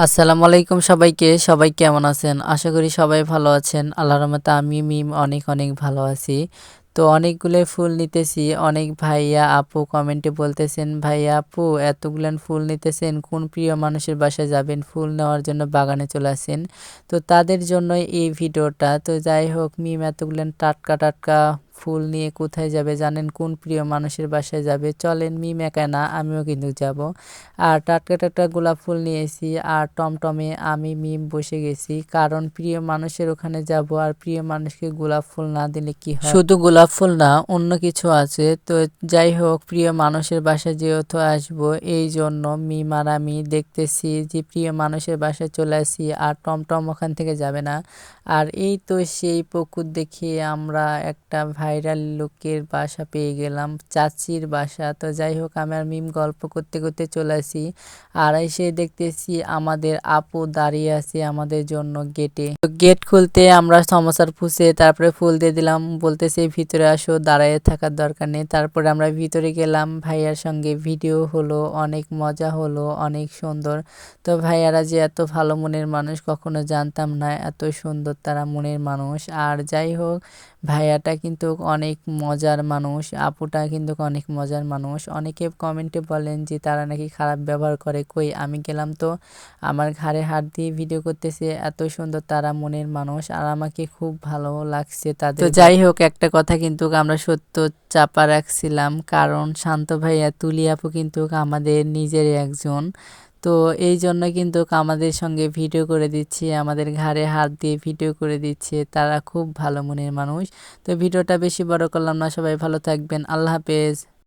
আসসালামু আলাইকুম সবাইকে। সবাই কেমন আছেন? আশা করি সবাই ভালো আছেন। আল্লাহর রহমতে আমি মিম অনেক, অনেক ভালো আছি। তো অনেকগুলো ফুল নিতেছি। অনেক ভাইয়া, আপু কমেন্টে বলতেছেন, "ভাইয়া, আপু এতগুলান ফুল নিতেছেন, কোন প্রিয় মানুষের বাসায় যাবেন? ফুল নেওয়ার জন্য বাগানে চলে আসেন।" তো তাদের জন্যই এই ভিডিওটা। তো যাই হোক, মিম এতগুলান টাটকা, টাটকা ফুল নিয়ে কোথায় যাবে জানেন? কোন প্রিয় মানুষের বাসায় যাবে? চলেন, মিম একা না, আমিও কিন্তু যাব। আর টাটকা, টাটকা গোলাপ ফুল নিয়ে এসেছি আর টমটমে আমি মিম বসে গেছি। কারণ প্রিয় মানুষের ওখানে যাব আর প্রিয় মানুষকে গোলাপ ফুল না দিলে কি হয়? শুধু গোলাপ ফুল না, অন্য কিছু আছে। তো যাই হোক, প্রিয় মানুষের বাসায় যেহেতু আসবো, এই জন্য মিম আর আমি দেখতেছি যে প্রিয় মানুষের বাসায় চলে আসি আর টমটম ওখান থেকে যাবে না। আর এই তো সেই পুকুর দেখিয়ে আমরা একটা ভাইরাল লোকের বাসা পেয়ে গেলাম, চাচির বাসা। তো যাই হোক, আমি আর মিম গল্প করতে করতে চলে আসি আর এসে দেখতেছি আমাদের আপু দাঁড়িয়ে আছে আমাদের জন্য গেটে। তো গেট খুলতে আমরা সমস্যার ফুসে তারপরে ফুল দিয়ে দিলাম, বলতেছে ভিতরে আসো, দাঁড়ায় থাকার দরকার নেই। তারপরে আমরা ভিতরে গেলাম, ভাইয়ার সঙ্গে ভিডিও হলো, অনেক মজা হলো, অনেক সুন্দর। তো ভাইয়ারা যে এত ভালো মনের মানুষ কখনো জানতাম না, এত সুন্দর তারা মনের মানুষ। আর যাই হোক, ভাইয়াটা কিন্তু অনেক মজার মানুষ, আপুটা কিন্তু অনেক মজার মানুষ। অনেকে কমেন্টে বলেন যে তারা নাকি খারাপ ব্যবহার করে। কই, আমি গেলাম তো আমার ঘাড়ে হাত দিয়ে ভিডিও করতেছে, এত সুন্দর তারা মনের মানুষ আর আমাকে খুব ভালো লাগছে তাদের। তো যাই হোক, একটা কথা কিন্তু আমরা সত্য চাপা রাখছিলাম, কারণ শান্ত ভাইয়া, তুলি আপু কিন্তু আমাদের নিজেরই একজন। তো এই জন্য কিন্তু আমাদের সঙ্গে ভিডিও করে দিচ্ছে, আমাদের ঘাড়ে হাত দিয়ে ভিডিও করে দিচ্ছে, তারা খুব ভালো মনের মানুষ। তো ভিডিওটা বেশি বড় করলাম না, সবাই ভালো থাকবেন, আল্লাহ হাফেজ।